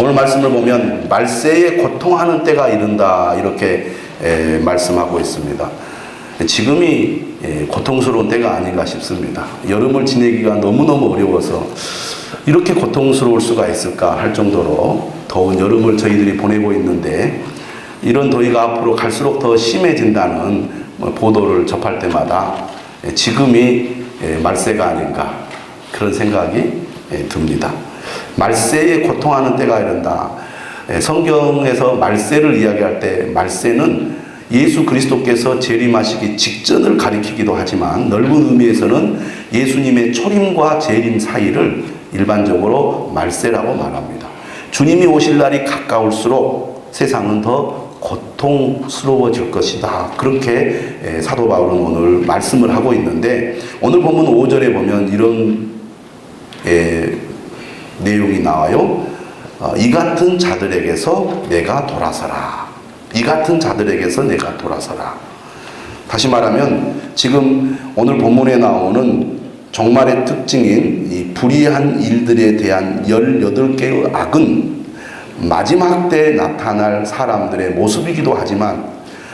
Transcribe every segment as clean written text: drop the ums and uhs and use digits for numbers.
오늘 말씀을 보면 말세에 고통하는 때가 이른다 이렇게 말씀하고 있습니다. 지금이 고통스러운 때가 아닌가 싶습니다. 여름을 지내기가 너무너무 어려워서 이렇게 고통스러울 수가 있을까 할 정도로 더운 여름을 저희들이 보내고 있는데, 이런 더위가 앞으로 갈수록 더 심해진다는 보도를 접할 때마다 지금이 말세가 아닌가 그런 생각이 듭니다. 말세에 고통하는 때가 이른다. 성경에서 말세를 이야기할 때 말세는 예수 그리스도께서 재림하시기 직전을 가리키기도 하지만, 넓은 의미에서는 예수님의 초림과 재림 사이를 일반적으로 말세라고 말합니다. 주님이 오실 날이 가까울수록 세상은 더 고통스러워질 것이다. 그렇게 사도 바울은 오늘 말씀을 하고 있는데, 오늘 본문 5절에 보면 이런 내용이 나와요. 이 같은 자들에게서 내가 돌아서라. 이 같은 자들에게서 내가 돌아서라. 다시 말하면 지금 오늘 본문에 나오는 종말의 특징인 이 불의한 일들에 대한 18개의 악은 마지막 때 나타날 사람들의 모습이기도 하지만,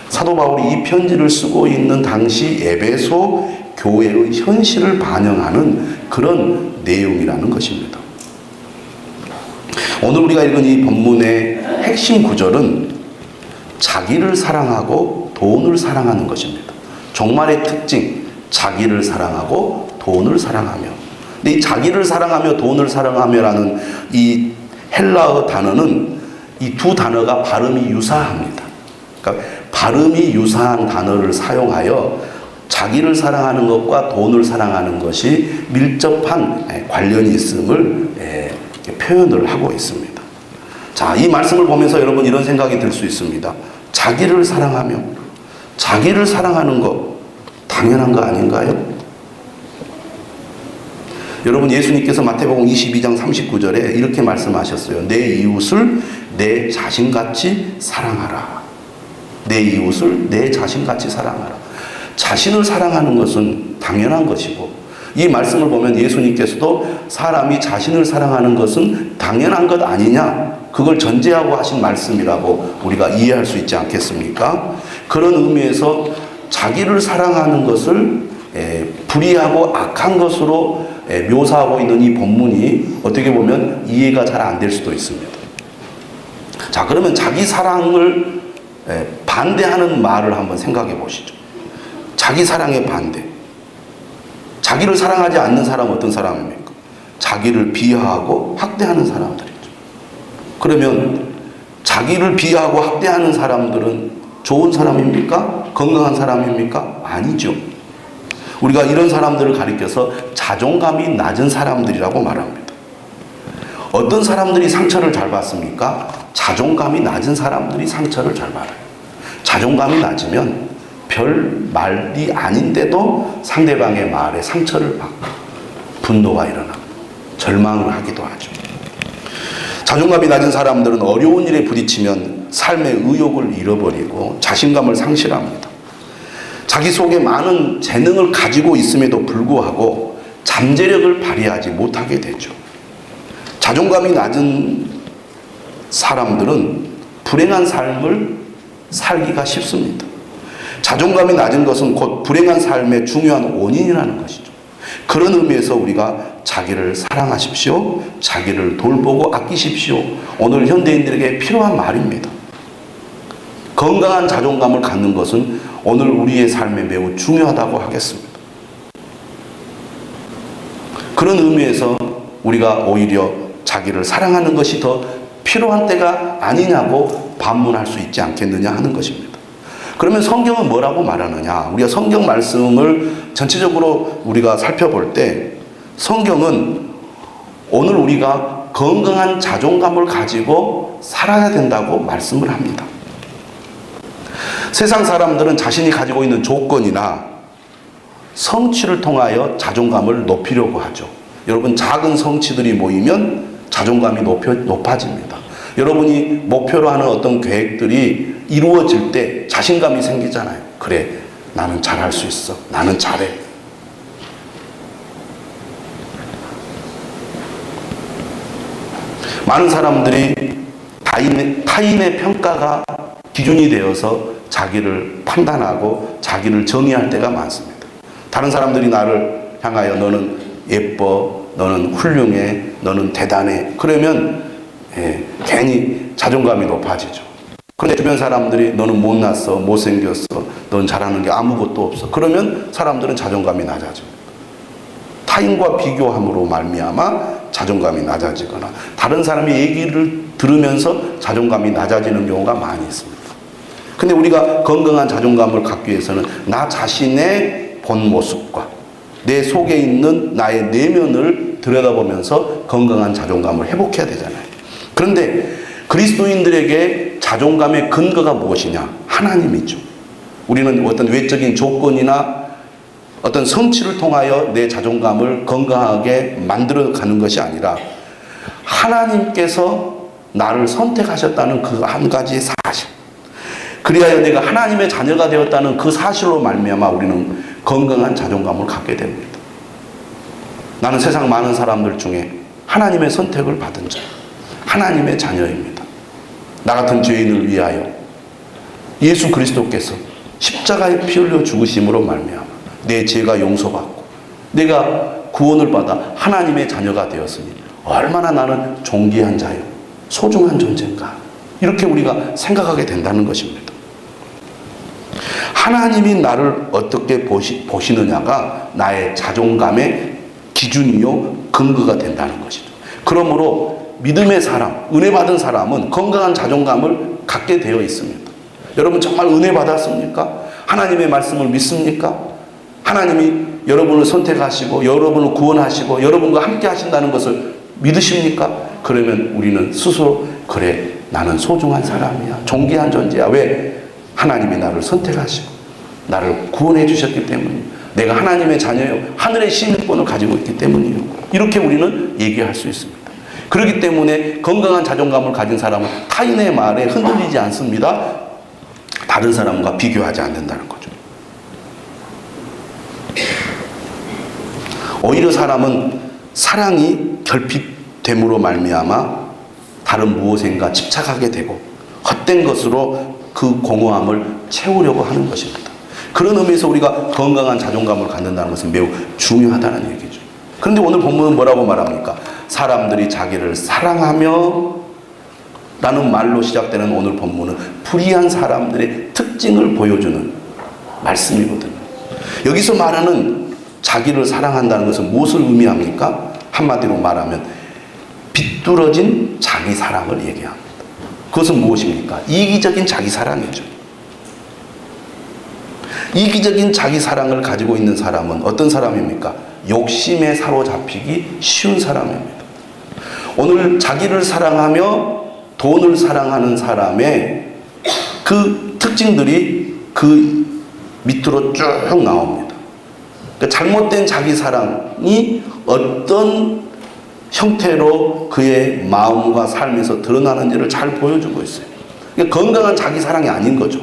사도 바울이 이 편지를 쓰고 있는 당시 에베소 교회의 현실을 반영하는 그런 내용이라는 것입니다. 오늘 우리가 읽은 이 본문의 핵심 구절은 자기를 사랑하고 돈을 사랑하는 것입니다. 종말의 특징, 자기를 사랑하고 돈을 사랑하며. 근데 이 자기를 사랑하며 돈을 사랑하며라는 이 헬라어 단어는 이 두 단어가 발음이 유사합니다. 그러니까 발음이 유사한 단어를 사용하여 자기를 사랑하는 것과 돈을 사랑하는 것이 밀접한 관련이 있음을 표현을 하고 있습니다. 자, 이 말씀을 보면서 여러분 이런 생각이 들 수 있습니다. 자기를 사랑하며 자기를 사랑하는 것 당연한 거 아닌가요? 여러분, 예수님께서 마태복음 22장 39절에 이렇게 말씀하셨어요. 내 이웃을 내 자신같이 사랑하라. 내 이웃을 내 자신같이 사랑하라. 자신을 사랑하는 것은 당연한 것이고, 이 말씀을 보면 예수님께서도 사람이 자신을 사랑하는 것은 당연한 것 아니냐, 그걸 전제하고 하신 말씀이라고 우리가 이해할 수 있지 않겠습니까? 그런 의미에서 자기를 사랑하는 것을 불의하고 악한 것으로 묘사하고 있는 이 본문이 어떻게 보면 이해가 잘 안 될 수도 있습니다. 자, 그러면 자기 사랑을 반대하는 말을 한번 생각해 보시죠. 자기 사랑의 반대. 자기를 사랑하지 않는 사람은 어떤 사람입니까? 자기를 비하하고 학대하는 사람들이죠. 그러면 자기를 비하하고 학대하는 사람들은 좋은 사람입니까? 건강한 사람입니까? 아니죠. 우리가 이런 사람들을 가리켜서 자존감이 낮은 사람들이라고 말합니다. 어떤 사람들이 상처를 잘 받습니까? 자존감이 낮은 사람들이 상처를 잘 받아요. 자존감이 낮으면 별 말이 아닌데도 상대방의 말에 상처를 받고 분노가 일어나고 절망을 하기도 하죠. 자존감이 낮은 사람들은 어려운 일에 부딪히면 삶의 의욕을 잃어버리고 자신감을 상실합니다. 자기 속에 많은 재능을 가지고 있음에도 불구하고 잠재력을 발휘하지 못하게 되죠. 자존감이 낮은 사람들은 불행한 삶을 살기가 쉽습니다. 자존감이 낮은 것은 곧 불행한 삶의 중요한 원인이라는 것이죠. 그런 의미에서 우리가 자기를 사랑하십시오. 자기를 돌보고 아끼십시오. 오늘 현대인들에게 필요한 말입니다. 건강한 자존감을 갖는 것은 오늘 우리의 삶에 매우 중요하다고 하겠습니다. 그런 의미에서 우리가 오히려 자기를 사랑하는 것이 더 필요한 때가 아니냐고 반문할 수 있지 않겠느냐 하는 것입니다. 그러면 성경은 뭐라고 말하느냐? 우리가 성경 말씀을 전체적으로 우리가 살펴볼 때 성경은 오늘 우리가 건강한 자존감을 가지고 살아야 된다고 말씀을 합니다. 세상 사람들은 자신이 가지고 있는 조건이나 성취를 통하여 자존감을 높이려고 하죠. 여러분, 작은 성취들이 모이면 자존감이 높아집니다. 여러분이 목표로 하는 어떤 계획들이 이루어질 때 자신감이 생기잖아요. 그래, 나는 잘할 수 있어. 나는 잘해. 많은 사람들이 타인의 평가가 기준이 되어서 자기를 판단하고 자기를 정의할 때가 많습니다. 다른 사람들이 나를 향하여 너는 예뻐, 너는 훌륭해, 너는 대단해. 그러면 괜히 자존감이 높아지죠. 그런데 주변 사람들이 너는 못났어, 못생겼어, 넌 잘하는 게 아무것도 없어. 그러면 사람들은 자존감이 낮아져. 타인과 비교함으로 말미암아 자존감이 낮아지거나 다른 사람의 얘기를 들으면서 자존감이 낮아지는 경우가 많이 있습니다. 근데 우리가 건강한 자존감을 갖기 위해서는 나 자신의 본 모습과 내 속에 있는 나의 내면을 들여다보면서 건강한 자존감을 회복해야 되잖아요. 그런데 그리스도인들에게 자존감의 근거가 무엇이냐? 하나님이죠. 우리는 어떤 외적인 조건이나 어떤 성취를 통하여 내 자존감을 건강하게 만들어가는 것이 아니라 하나님께서 나를 선택하셨다는 그 한 가지 사실, 그리하여 내가 하나님의 자녀가 되었다는 그 사실로 말미암아 우리는 건강한 자존감을 갖게 됩니다. 나는 세상 많은 사람들 중에 하나님의 선택을 받은 자, 하나님의 자녀입니다. 나 같은 죄인을 위하여 예수 그리스도께서 십자가에 피 흘려 죽으심으로 말미암아 내 죄가 용서받고 내가 구원을 받아 하나님의 자녀가 되었으니 얼마나 나는 존귀한 자요, 소중한 존재인가, 이렇게 우리가 생각하게 된다는 것입니다. 하나님이 나를 어떻게 보시느냐가 나의 자존감의 기준이요 근거가 된다는 것이죠. 그러므로 믿음의 사람, 은혜 받은 사람은 건강한 자존감을 갖게 되어 있습니다. 여러분 정말 은혜 받았습니까? 하나님의 말씀을 믿습니까? 하나님이 여러분을 선택하시고 여러분을 구원하시고 여러분과 함께 하신다는 것을 믿으십니까? 그러면 우리는 스스로 그래, 나는 소중한 사람이야, 존귀한 존재야. 왜? 하나님이 나를 선택하시고 나를 구원해 주셨기 때문이요, 내가 하나님의 자녀요, 하늘의 시민권을 가지고 있기 때문이요, 이렇게 우리는 얘기할 수 있습니다. 그렇기 때문에 건강한 자존감을 가진 사람은 타인의 말에 흔들리지 않습니다. 다른 사람과 비교하지 않는다는 거죠. 오히려 사람은 사랑이 결핍됨으로 말미암아 다른 무엇인가 집착하게 되고 헛된 것으로 그 공허함을 채우려고 하는 것입니다. 그런 의미에서 우리가 건강한 자존감을 갖는다는 것은 매우 중요하다는 얘기죠. 그런데 오늘 본문은 뭐라고 말합니까? 사람들이 자기를 사랑하며 라는 말로 시작되는 오늘 본문은 불의한 사람들의 특징을 보여주는 말씀이거든요. 여기서 말하는 자기를 사랑한다는 것은 무엇을 의미합니까? 한마디로 말하면 비뚤어진 자기 사랑을 얘기합니다. 그것은 무엇입니까? 이기적인 자기 사랑이죠. 이기적인 자기 사랑을 가지고 있는 사람은 어떤 사람입니까? 욕심에 사로잡히기 쉬운 사람입니다. 오늘 자기를 사랑하며 돈을 사랑하는 사람의 그 특징들이 그 밑으로 쭉 나옵니다. 그러니까 잘못된 자기 사랑이 어떤 형태로 그의 마음과 삶에서 드러나는지를 잘 보여주고 있어요. 그러니까 건강한 자기 사랑이 아닌 거죠.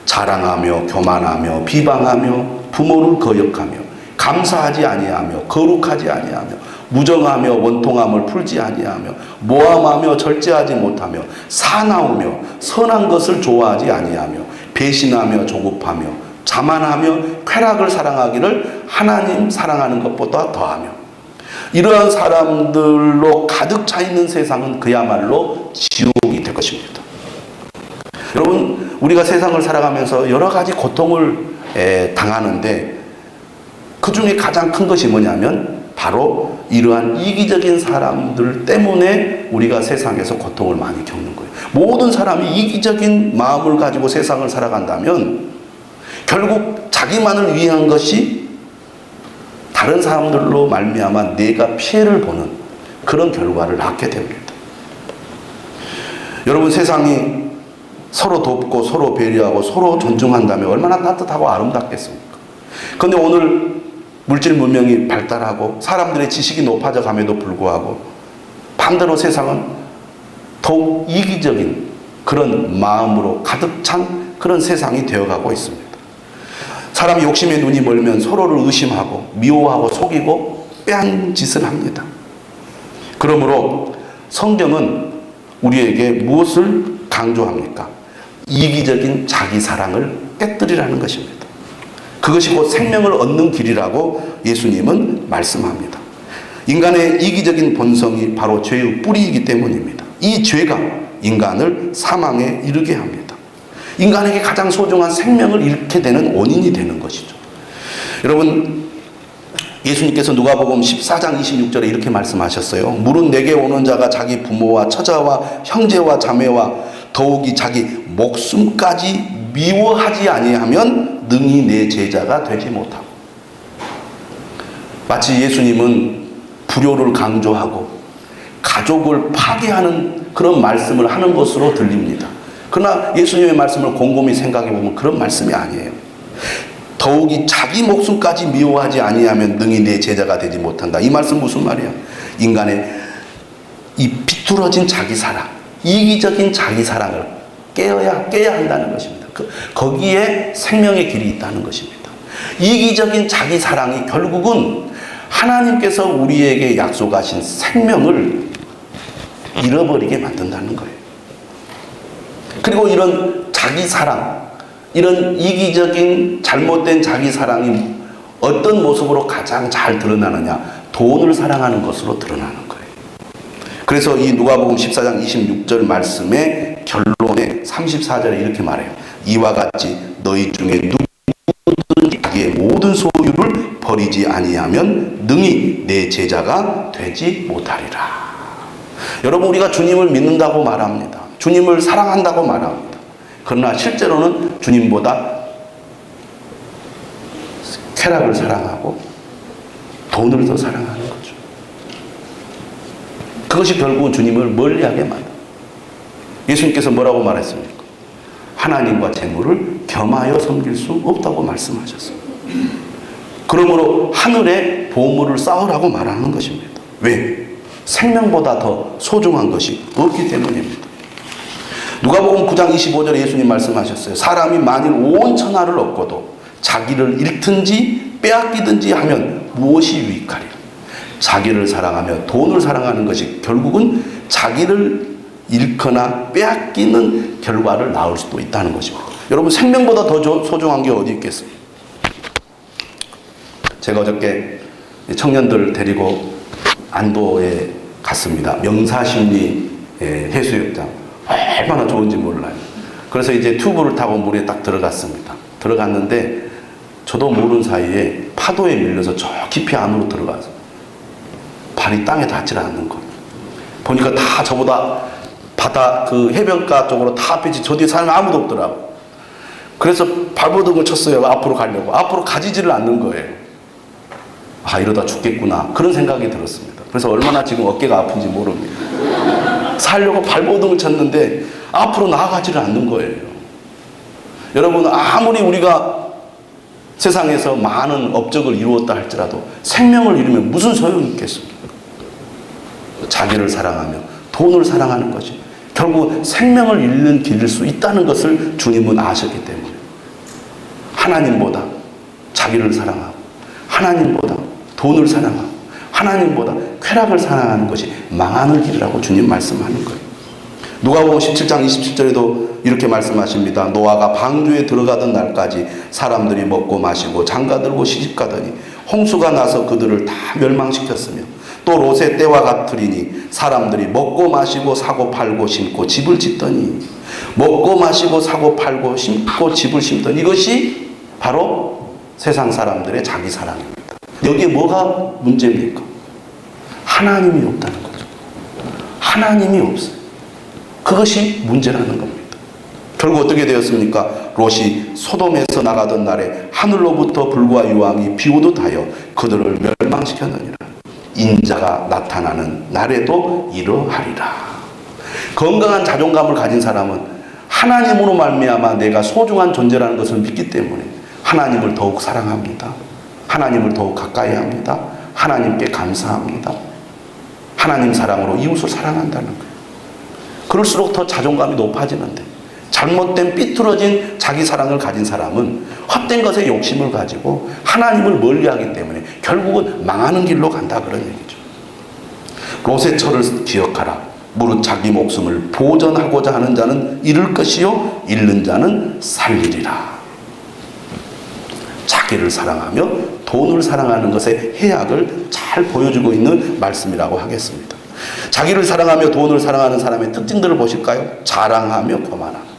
자랑하며 교만하며 비방하며 부모를 거역하며 감사하지 아니하며 거룩하지 아니하며 무정하며 원통함을 풀지 아니하며 모함하며 절제하지 못하며 사나우며 선한 것을 좋아하지 아니하며 배신하며 조급하며 자만하며 쾌락을 사랑하기를 하나님 사랑하는 것보다 더하며, 이러한 사람들로 가득 차 있는 세상은 그야말로 지옥이 될 것입니다. 여러분, 우리가 세상을 살아가면서 여러 가지 고통을 당하는데 그 중에 가장 큰 것이 뭐냐면 바로 이러한 이기적인 사람들 때문에 우리가 세상에서 고통을 많이 겪는 거예요. 모든 사람이 이기적인 마음을 가지고 세상을 살아간다면 결국 자기만을 위한 것이 다른 사람들로 말미암아 내가 피해를 보는 그런 결과를 낳게 됩니다. 여러분, 세상이 서로 돕고 서로 배려하고 서로 존중한다면 얼마나 따뜻하고 아름답겠습니까? 그런데 오늘 물질 문명이 발달하고 사람들의 지식이 높아져 감에도 불구하고 반대로 세상은 더욱 이기적인 그런 마음으로 가득 찬 그런 세상이 되어가고 있습니다. 사람이 욕심에 눈이 멀면 서로를 의심하고 미워하고 속이고 빼앗는 짓을 합니다. 그러므로 성경은 우리에게 무엇을 강조합니까? 이기적인 자기 사랑을 깨뜨리라는 것입니다. 그것이 곧 생명을 얻는 길이라고 예수님은 말씀합니다. 인간의 이기적인 본성이 바로 죄의 뿌리이기 때문입니다. 이 죄가 인간을 사망에 이르게 합니다. 인간에게 가장 소중한 생명을 잃게 되는 원인이 되는 것이죠. 여러분, 예수님께서 누가복음 14장 26절에 이렇게 말씀하셨어요. 물은 내게 오는 자가 자기 부모와 처자와 형제와 자매와 더욱이 자기 목숨까지 미워하지 아니하면 능히 내 제자가 되지 못하고. 마치 예수님은 불효를 강조하고 가족을 파괴하는 그런 말씀을 하는 것으로 들립니다. 그러나 예수님의 말씀을 곰곰이 생각해 보면 그런 말씀이 아니에요. 더욱이 자기 목숨까지 미워하지 아니하면 능히 내 제자가 되지 못한다. 이 말씀 무슨 말이야? 인간의 이 비뚤어진 자기 사랑, 이기적인 자기 사랑을 깨야 한다는 것입니다. 거기에 생명의 길이 있다는 것입니다. 이기적인 자기 사랑이 결국은 하나님께서 우리에게 약속하신 생명을 잃어버리게 만든다는 거예요. 그리고 이런 자기 사랑, 이런 이기적인 잘못된 자기 사랑이 어떤 모습으로 가장 잘 드러나느냐? 돈을 사랑하는 것으로 드러나는 거예요. 그래서 이 누가복음 14장 26절 말씀의 결론에 34절에 이렇게 말해요. 이와 같이 너희 중에 누구든지 자기의 모든 소유를 버리지 아니하면 능히 내 제자가 되지 못하리라. 여러분, 우리가 주님을 믿는다고 말합니다. 주님을 사랑한다고 말합니다. 그러나 실제로는 주님보다 쾌락을 사랑하고 돈을 더 사랑하는 거죠. 그것이 결국은 주님을 멀리하게 만듭니다. 예수님께서 뭐라고 말했습니까? 하나님과 재물을 겸하여 섬길 수 없다고 말씀하셨습니다. 그러므로 하늘에 보물을 쌓으라고 말하는 것입니다. 왜? 생명보다 더 소중한 것이 없기 때문입니다. 누가복음 9장 25절에 예수님 말씀하셨어요. 사람이 만일 온 천하를 얻고도 자기를 잃든지 빼앗기든지 하면 무엇이 유익하리라. 자기를 사랑하며 돈을 사랑하는 것이 결국은 자기를 잃거나 빼앗기는 결과를 낳을 수도 있다는 것입니다. 여러분, 생명보다 더 소중한 게 어디 있겠어요? 제가 어저께 청년들 데리고 안도에 갔습니다. 명사심리 해수욕장. 얼마나 좋은지 몰라요. 그래서 이제 튜브를 타고 물에 딱 들어갔습니다. 들어갔는데 저도 모르는 사이에 파도에 밀려서 저 깊이 안으로 들어가서 발이 땅에 닿질 않는 거예요. 보니까 다 저보다 바다 그 해변가 쪽으로 다 삐지, 저 뒤에 사람이 아무도 없더라고. 그래서 발버둥을 쳤어요. 앞으로 가려고. 앞으로 가지지를 않는 거예요. 아, 이러다 죽겠구나. 그런 생각이 들었습니다. 그래서 얼마나 지금 어깨가 아픈지 모릅니다. 살려고 발버둥을 쳤는데 앞으로 나아가지를 않는 거예요. 여러분, 아무리 우리가 세상에서 많은 업적을 이루었다 할지라도 생명을 잃으면 무슨 소용이 있겠습니까? 자기를 사랑하며 돈을 사랑하는 것이 결국 생명을 잃는 길일 수 있다는 것을 주님은 아셨기 때문에 하나님보다 자기를 사랑하고 하나님보다 돈을 사랑하고 하나님보다 쾌락을 사랑하는 것이 망하는 길이라고 주님 말씀하는 거예요. 누가복음 17장 27절에도 이렇게 말씀하십니다. 노아가 방주에 들어가던 날까지 사람들이 먹고 마시고 장가들고 시집가더니 홍수가 나서 그들을 다 멸망시켰으며 또 롯의 때와 같으리니 사람들이 먹고 마시고 사고 팔고 심고 집을 짓더니 먹고 마시고 사고 팔고 심고 집을 심더니 이것이 바로 세상 사람들의 자기 사랑입니다. 여기에 뭐가 문제입니까? 하나님이 없다는 거죠. 하나님이 없어요. 그것이 문제라는 겁니다. 결국 어떻게 되었습니까? 롯이 소돔에서 나가던 날에 하늘로부터 불과 유황이 비오듯 하여 그들을 멸망시켰느니라. 인자가 나타나는 날에도 이러하리라. 건강한 자존감을 가진 사람은 하나님으로 말미암아 내가 소중한 존재라는 것을 믿기 때문에 하나님을 더욱 사랑합니다. 하나님을 더욱 가까이 합니다. 하나님께 감사합니다. 하나님 사랑으로 이웃을 사랑한다는 거예요. 그럴수록 더 자존감이 높아지는데 잘못된 삐뚤어진 자기 사랑을 가진 사람은 헛된 것에 욕심을 가지고 하나님을 멀리하기 때문에 결국은 망하는 길로 간다 그런 얘기죠. 롯의 철을 기억하라. 무릇 자기 목숨을 보전하고자 하는 자는 잃을 것이요 잃는 자는 살리리라. 자기를 사랑하며 돈을 사랑하는 것의 해악을 잘 보여주고 있는 말씀이라고 하겠습니다. 자기를 사랑하며 돈을 사랑하는 사람의 특징들을 보실까요? 자랑하며 거만함.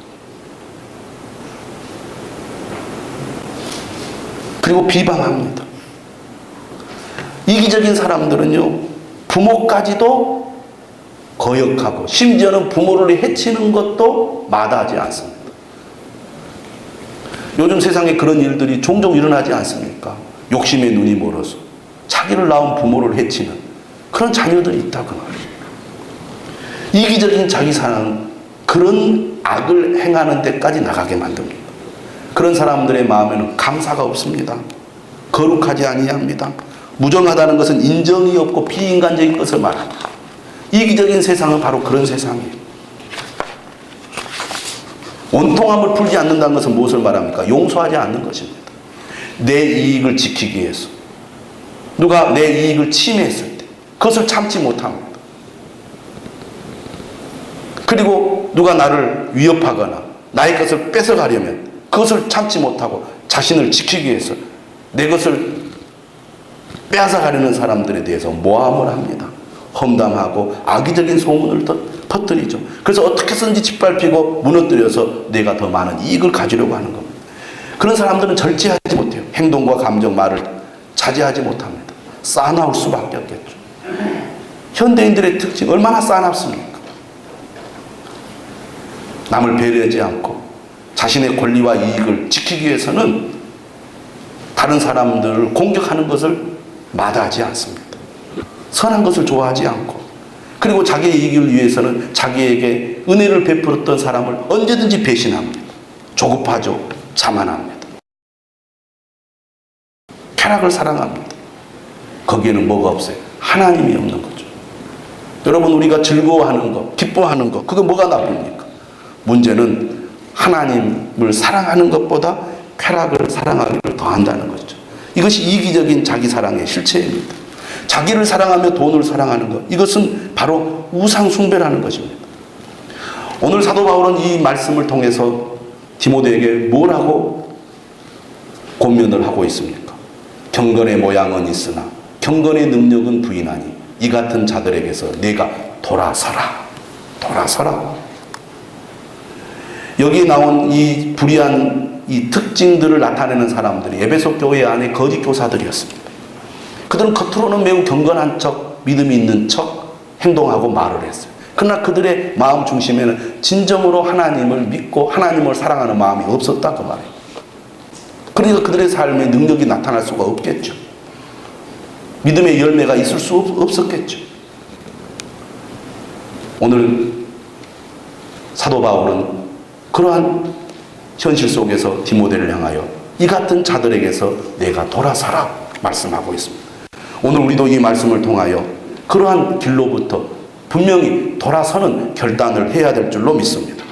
그리고 비방합니다. 이기적인 사람들은요, 부모까지도 거역하고 심지어는 부모를 해치는 것도 마다하지 않습니다. 요즘 세상에 그런 일들이 종종 일어나지 않습니까? 욕심에 눈이 멀어서 자기를 낳은 부모를 해치는 그런 자녀들이 있다고 말이에요. 이기적인 자기 사랑, 그런 악을 행하는 데까지 나가게 만듭니다. 그런 사람들의 마음에는 감사가 없습니다. 거룩하지 아니합니다. 무정하다는 것은 인정이 없고 비인간적인 것을 말합니다. 이기적인 세상은 바로 그런 세상이에요. 원통함을 풀지 않는다는 것은 무엇을 말합니까? 용서하지 않는 것입니다. 내 이익을 지키기 위해서 누가 내 이익을 침해했을 때 그것을 참지 못합니다. 그리고 누가 나를 위협하거나 나의 것을 뺏어가려면 그것을 참지 못하고 자신을 지키기 위해서 내 것을 빼앗아가려는 사람들에 대해서 모함을 합니다. 험담하고 악의적인 소문을 퍼뜨리죠. 그래서 어떻게 해서든지 짓밟히고 무너뜨려서 내가 더 많은 이익을 가지려고 하는 겁니다. 그런 사람들은 절제하지 못해요. 행동과 감정, 말을 자제하지 못합니다. 싸나울 수밖에 없겠죠. 현대인들의 특징 얼마나 싸납습니까? 남을 배려하지 않고 자신의 권리와 이익을 지키기 위해서는 다른 사람들을 공격하는 것을 마다하지 않습니다. 선한 것을 좋아하지 않고, 그리고 자기의 이익을 위해서는 자기에게 은혜를 베풀었던 사람을 언제든지 배신합니다. 조급하죠. 자만합니다. 쾌락을 사랑합니다. 거기에는 뭐가 없어요? 하나님이 없는 거죠. 여러분, 우리가 즐거워하는 것, 기뻐하는 것, 그게 뭐가 나쁩니까? 문제는 하나님을 사랑하는 것보다 쾌락을 사랑하기를 더한다는 거죠. 이것이 이기적인 자기 사랑의 실체입니다. 자기를 사랑하며 돈을 사랑하는 것, 이것은 바로 우상 숭배라는 것입니다. 오늘 사도 바울은 이 말씀을 통해서 디모데에게 뭐라고 권면을 하고 있습니까? 경건의 모양은 있으나 경건의 능력은 부인하니 이 같은 자들에게서 내가 돌아서라. 돌아서라. 여기 나온 이 불의한 이 특징들을 나타내는 사람들이 에베소 교회 안에 거짓 교사들이었습니다. 그들은 겉으로는 매우 경건한 척, 믿음이 있는 척 행동하고 말을 했어요. 그러나 그들의 마음 중심에는 진정으로 하나님을 믿고 하나님을 사랑하는 마음이 없었다 그 말이에요. 그러니까 그들의 삶에 능력이 나타날 수가 없겠죠. 믿음의 열매가 있을 수 없었겠죠. 오늘 사도 바울은 그러한 현실 속에서 디모데를 향하여 이 같은 자들에게서 내가 돌아서라 말씀하고 있습니다. 오늘 우리도 이 말씀을 통하여 그러한 길로부터 분명히 돌아서는 결단을 해야 될 줄로 믿습니다.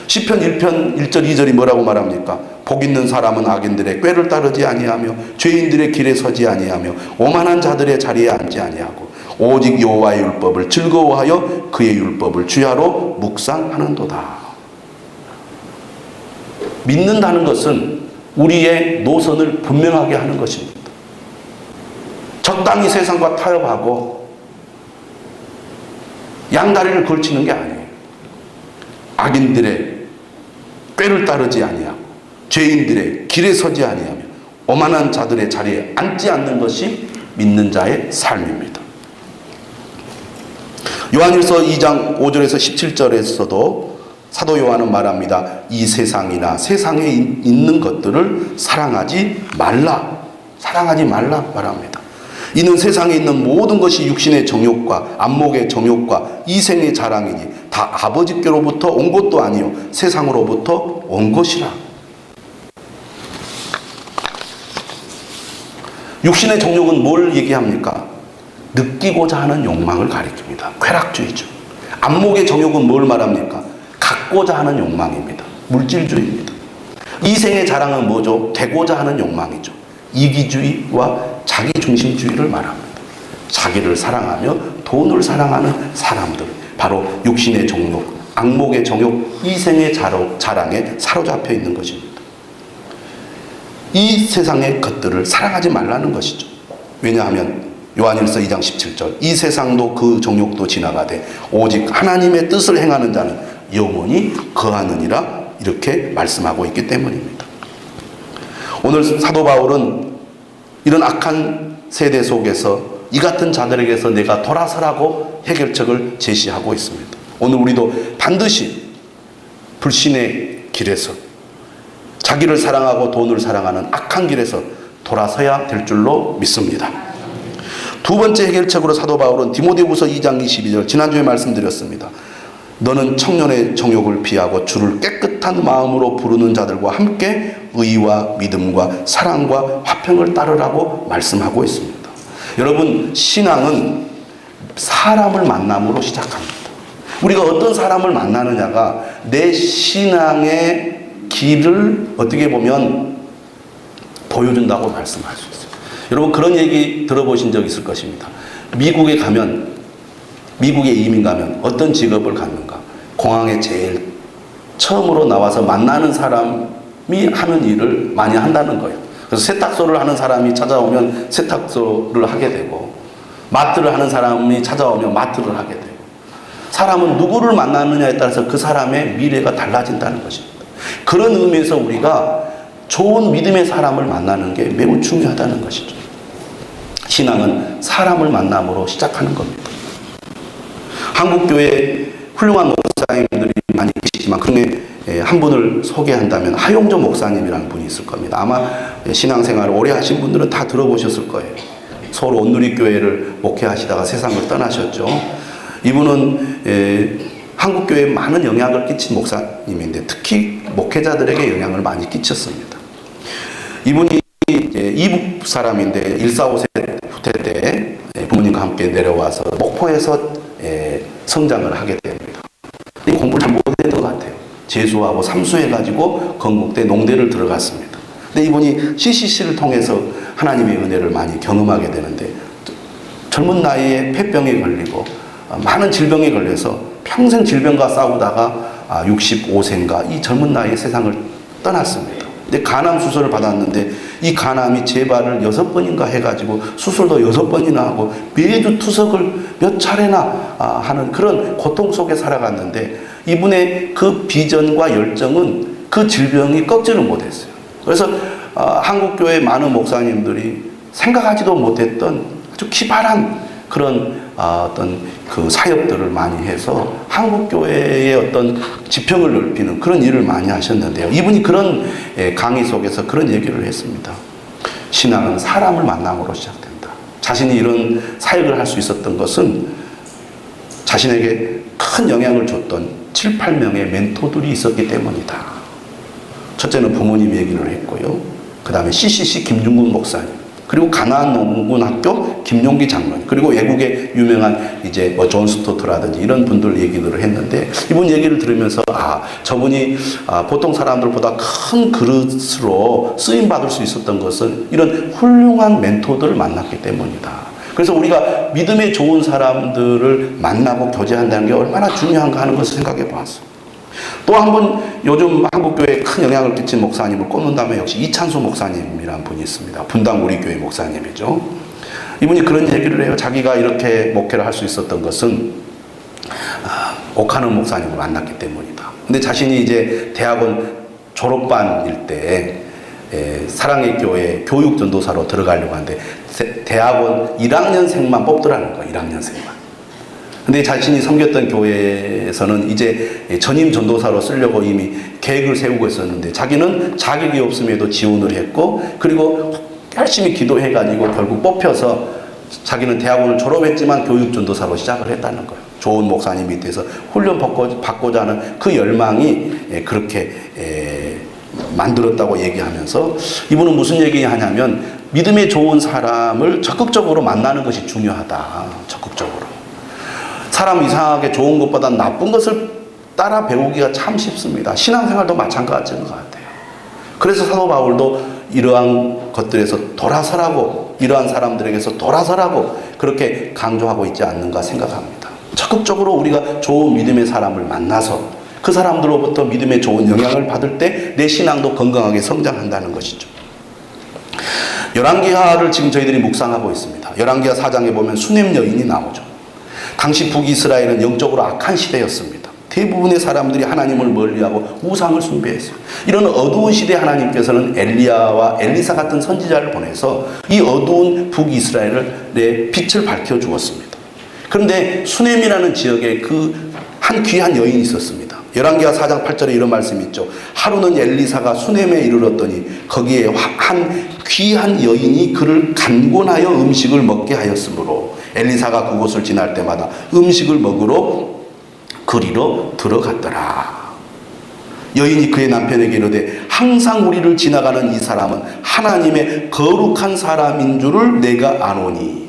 시편 1편 1절 2절이 뭐라고 말합니까? 복 있는 사람은 악인들의 꾀를 따르지 아니하며 죄인들의 길에 서지 아니하며 오만한 자들의 자리에 앉지 아니하고 오직 여호와의 율법을 즐거워하여 그의 율법을 주야로 묵상하는도다. 믿는다는 것은 우리의 노선을 분명하게 하는 것입니다. 적당히 세상과 타협하고 양다리를 걸치는 게 아니에요. 악인들의 꾀를 따르지 아니하고 죄인들의 길에 서지 아니하며 오만한 자들의 자리에 앉지 않는 것이 믿는 자의 삶입니다. 요한일서 2장 5절에서 17절에서도 사도 요한은 말합니다. 이 세상이나 세상에 있는 것들을 사랑하지 말라. 사랑하지 말라 말합니다. 이는 세상에 있는 모든 것이 육신의 정욕과 안목의 정욕과 이생의 자랑이니 다 아버지께로부터 온 것도 아니요 세상으로부터 온 것이라. 육신의 정욕은 뭘 얘기합니까? 느끼고자 하는 욕망을 가리킵니다. 쾌락주의죠. 안목의 정욕은 뭘 말합니까? 갖고자 하는 욕망입니다. 물질주의입니다. 이생의 자랑은 뭐죠? 되고자 하는 욕망이죠. 이기주의와 자기중심주의를 말합니다. 자기를 사랑하며 돈을 사랑하는 사람들, 바로 육신의 정욕, 악목의 정욕, 이생의 자랑에 사로잡혀 있는 것입니다. 이 세상의 것들을 사랑하지 말라는 것이죠. 왜냐하면 요한일서 2장 17절 이 세상도 그 정욕도 지나가되 오직 하나님의 뜻을 행하는 자는 영원히 거하느니라 이렇게 말씀하고 있기 때문입니다. 오늘 사도 바울은 이런 악한 세대 속에서 이 같은 자들에게서 내가 돌아서라고 해결책을 제시하고 있습니다. 오늘 우리도 반드시 불신의 길에서 자기를 사랑하고 돈을 사랑하는 악한 길에서 돌아서야 될 줄로 믿습니다. 두 번째 해결책으로 사도 바울은 디모데후서 2장 22절 지난주에 말씀드렸습니다. 너는 청년의 정욕을 피하고 주를 깨끗한 마음으로 부르는 자들과 함께 의와 믿음과 사랑과 화평을 따르라고 말씀하고 있습니다. 여러분, 신앙은 사람을 만남으로 시작합니다. 우리가 어떤 사람을 만나느냐가 내 신앙의 길을 어떻게 보면 보여준다고 말씀할 수 있어요. 여러분, 그런 얘기 들어보신 적 있을 것입니다. 미국에 이민 가면 어떤 직업을 갖는가? 공항에 제일 처음으로 나와서 만나는 사람이 하는 일을 많이 한다는 거예요. 그래서 세탁소를 하는 사람이 찾아오면 세탁소를 하게 되고, 마트를 하는 사람이 찾아오면 마트를 하게 되고, 사람은 누구를 만나느냐에 따라서 그 사람의 미래가 달라진다는 것입니다. 그런 의미에서 우리가 좋은 믿음의 사람을 만나는 게 매우 중요하다는 것이죠. 신앙은 사람을 만남으로 시작하는 겁니다. 한국교회 훌륭한 목사님들이 많이 계시지만 그 중에 한 분을 소개한다면 하용조 목사님이라는 분이 있을 겁니다. 아마 신앙생활을 오래 하신 분들은 다 들어보셨을 거예요. 서울 온누리교회를 목회하시다가 세상을 떠나셨죠. 이분은 한국교회에 많은 영향을 끼친 목사님인데 특히 목회자들에게 영향을 많이 끼쳤습니다. 이분이 이북 사람인데 145세 후퇴 때 부모님과 함께 내려와서 목포에서 성장을 하게 됩니다. 공부를 잘 못했던 것 같아요. 재수하고 삼수해가지고 건국대 농대를 들어갔습니다. 근데 이분이 CCC를 통해서 하나님의 은혜를 많이 경험하게 되는데 젊은 나이에 폐병에 걸리고 많은 질병에 걸려서 평생 질병과 싸우다가 65세인가 이 젊은 나이에 세상을 떠났습니다. 근데 간암 수술을 받았는데 이 간암이 재발을 6번인가 해가지고 수술도 6번이나 하고 매주 투석을 몇 차례나 하는 그런 고통 속에 살아갔는데 이분의 그 비전과 열정은 그 질병이 꺾지를 못했어요. 그래서 한국교회 많은 목사님들이 생각하지도 못했던 아주 기발한 그런 어떤 그 사역들을 많이 해서 한국교회의 어떤 지평을 넓히는 그런 일을 많이 하셨는데요. 이분이 그런 강의 속에서 그런 얘기를 했습니다. 신앙은 사람을 만남으로 시작된다. 자신이 이런 사역을 할 수 있었던 것은 자신에게 큰 영향을 줬던 7, 8명의 멘토들이 있었기 때문이다. 첫째는 부모님 얘기를 했고요. 그 다음에 CCC 김중근 목사님. 그리고 가나안 농군학교 김용기 장로님, 그리고 외국의 유명한 이제 존 스토트라든지 이런 분들 얘기들을 했는데 이분 얘기를 들으면서 저분이 보통 사람들보다 큰 그릇으로 쓰임 받을 수 있었던 것은 이런 훌륭한 멘토들을 만났기 때문이다. 그래서 우리가 믿음의 좋은 사람들을 만나고 교제한다는 게 얼마나 중요한가 하는 것을 생각해 보았습니다. 또 한 분 요즘 한국교회에 큰 영향을 끼친 목사님을 꼽는다면 역시 이찬수 목사님이라는 분이 있습니다. 분당 우리 교회 목사님이죠. 이분이 그런 얘기를 해요. 자기가 이렇게 목회를 할 수 있었던 것은 오카는 목사님을 만났기 때문이다. 근데 자신이 이제 대학원 졸업반일 때 사랑의 교회 교육전도사로 들어가려고 하는데 대학원 1학년생만 뽑더라는 거예요. 1학년생만. 근데 자신이 섬겼던 교회에서는 이제 전임 전도사로 쓰려고 이미 계획을 세우고 있었는데 자기는 자격이 없음에도 지원을 했고 그리고 열심히 기도해가지고 결국 뽑혀서 자기는 대학원을 졸업했지만 교육 전도사로 시작을 했다는 거예요. 좋은 목사님 밑에서 훈련 받고자 하는 그 열망이 그렇게 만들었다고 얘기하면서 이분은 무슨 얘기하냐면 믿음의 좋은 사람을 적극적으로 만나는 것이 중요하다. 적극적으로. 사람 이상하게 좋은 것보다 나쁜 것을 따라 배우기가 참 쉽습니다. 신앙생활도 마찬가지인 것 같아요. 그래서 사도 바울도 이러한 것들에서 돌아서라고, 이러한 사람들에게서 돌아서라고 그렇게 강조하고 있지 않는가 생각합니다. 적극적으로 우리가 좋은 믿음의 사람을 만나서 그 사람들로부터 믿음의 좋은 영향을 받을 때 내 신앙도 건강하게 성장한다는 것이죠. 열왕기하를 지금 저희들이 묵상하고 있습니다. 열왕기하 4장에 보면 수넴 여인이 나오죠. 당시 북이스라엘은 영적으로 악한 시대였습니다. 대부분의 사람들이 하나님을 멀리하고 우상을 숭배했어요. 이런 어두운 시대에 하나님께서는 엘리야와 엘리사 같은 선지자를 보내서 이 어두운 북이스라엘의 빛을 밝혀주었습니다. 그런데 수넴이라는 지역에 그 한 귀한 여인이 있었습니다. 열왕기하 4장 8절에 이런 말씀이 있죠. 하루는 엘리사가 수넴에 이르렀더니 거기에 한 귀한 여인이 그를 간곤하여 음식을 먹게 하였으므로 엘리사가 그곳을 지날 때마다 음식을 먹으러 그리로 들어갔더라. 여인이 그의 남편에게 이르되 항상 우리를 지나가는 이 사람은 하나님의 거룩한 사람인 줄을 내가 아노니.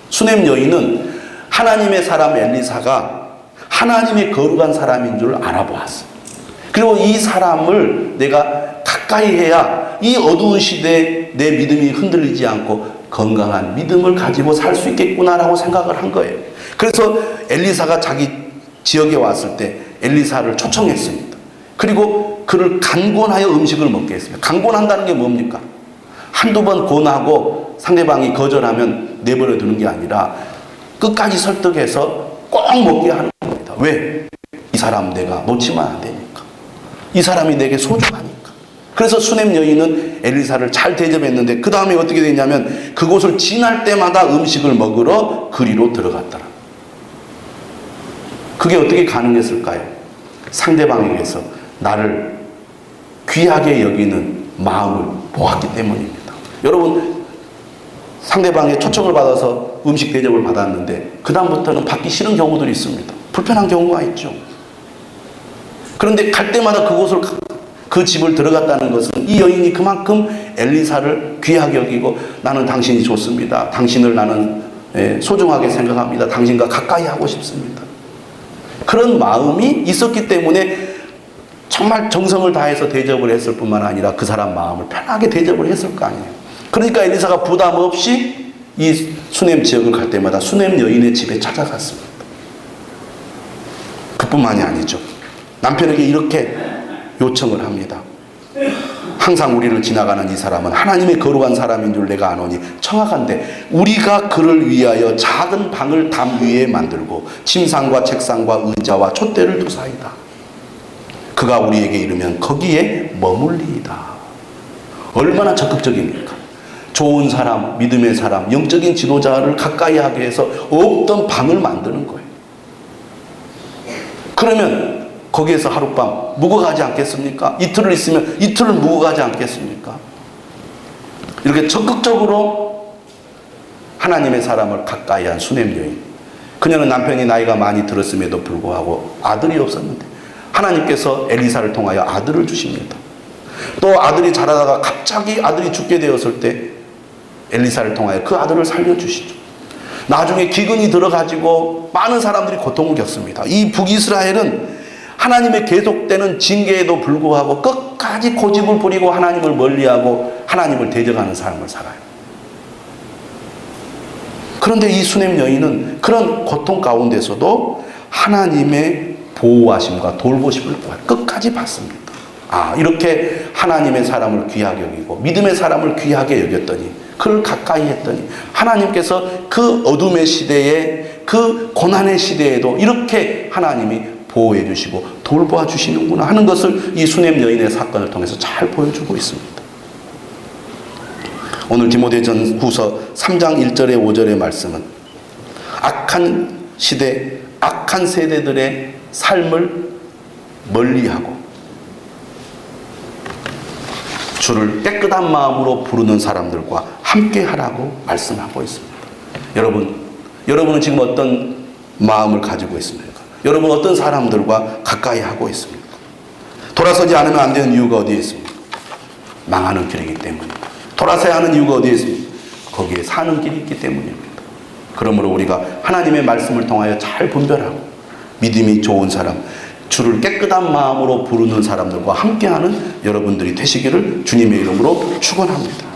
수넴 여인은 하나님의 사람 엘리사가 하나님의 거룩한 사람인 줄 알아보았어. 그리고 이 사람을 내가 가까이 해야 이 어두운 시대에 내 믿음이 흔들리지 않고 건강한 믿음을 가지고 살 수 있겠구나라고 생각을 한 거예요. 그래서 엘리사가 자기 지역에 왔을 때 엘리사를 초청했습니다. 그리고 그를 간곤하여 음식을 먹게 했습니다. 간곤한다는 게 뭡니까? 한두 번 권하고 상대방이 거절하면 내버려 두는 게 아니라 끝까지 설득해서 꼭 먹게 하는 겁니다. 왜? 이 사람 내가 놓치면 안 되니까. 이 사람이 내게 소중하니까. 그래서 수넴 여인은 엘리사를 잘 대접했는데 그 다음에 어떻게 됐냐면 그곳을 지날 때마다 음식을 먹으러 그리로 들어갔더라. 그게 어떻게 가능했을까요? 상대방에게서 나를 귀하게 여기는 마음을 보았기 때문입니다. 여러분, 상대방의 초청을 받아서 음식 대접을 받았는데 그 다음부터는 받기 싫은 경우들이 있습니다. 불편한 경우가 있죠. 그런데 갈 때마다 그곳을 그 집을 들어갔다는 것은 이 여인이 그만큼 엘리사를 귀하게 여기고 나는 당신이 좋습니다. 당신을 나는 소중하게 생각합니다. 당신과 가까이 하고 싶습니다. 그런 마음이 있었기 때문에 정말 정성을 다해서 대접을 했을 뿐만 아니라 그 사람 마음을 편하게 대접을 했을 거 아니에요. 그러니까 엘리사가 부담 없이 이 수넴 지역을 갈 때마다 수넴 여인의 집에 찾아갔습니다. 그뿐만이 아니죠. 남편에게 이렇게 요청을 합니다. 항상 우리를 지나가는 이 사람은 하나님의 거룩한 사람인 줄 내가 아노니 청하건대 우리가 그를 위하여 작은 방을 담 위에 만들고 침상과 책상과 의자와 촛대를 두사이다. 그가 우리에게 이르면 거기에 머물리이다. 얼마나 적극적입니까? 좋은 사람, 믿음의 사람, 영적인 지도자를 가까이 하게 해서 없던 방을 만드는 거예요. 그러면 거기에서 하룻밤 묵어가지 않겠습니까? 이틀을 있으면 이틀을 묵어가지 않겠습니까? 이렇게 적극적으로 하나님의 사람을 가까이 한 수넴 여인. 그녀는 남편이 나이가 많이 들었음에도 불구하고 아들이 없었는데 하나님께서 엘리사를 통하여 아들을 주십니다. 또 아들이 자라다가 갑자기 아들이 죽게 되었을 때 엘리사를 통하여 그 아들을 살려주시죠. 나중에 기근이 들어가지고 많은 사람들이 고통을 겪습니다. 이 북이스라엘은 하나님의 계속되는 징계에도 불구하고 끝까지 고집을 부리고 하나님을 멀리하고 하나님을 대적하는 삶을 살아요. 그런데 이 수넴 여인은 그런 고통 가운데서도 하나님의 보호하심과 돌보심을 끝까지 받습니다. 이렇게 하나님의 사람을 귀하게 여기고 믿음의 사람을 귀하게 여겼더니 그를 가까이 했더니 하나님께서 그 어둠의 시대에 그 고난의 시대에도 이렇게 하나님이 보호해 주시고 돌보아 주시는구나 하는 것을 이 수넴 여인의 사건을 통해서 잘 보여주고 있습니다. 오늘 디모데전 후서 3장 1절에 5절의 말씀은 악한 시대, 악한 세대들의 삶을 멀리하고 주를 깨끗한 마음으로 부르는 사람들과 함께 하라고 말씀하고 있습니다. 여러분은 지금 어떤 마음을 가지고 있습니까? 여러분 어떤 사람들과 가까이 하고 있습니까? 돌아서지 않으면 안 되는 이유가 어디에 있습니까? 망하는 길이기 때문입니다. 돌아서야 하는 이유가 어디에 있습니까? 거기에 사는 길이 있기 때문입니다. 그러므로 우리가 하나님의 말씀을 통하여 잘 분별하고 믿음이 좋은 사람, 주를 깨끗한 마음으로 부르는 사람들과 함께하는 여러분들이 되시기를 주님의 이름으로 축원합니다.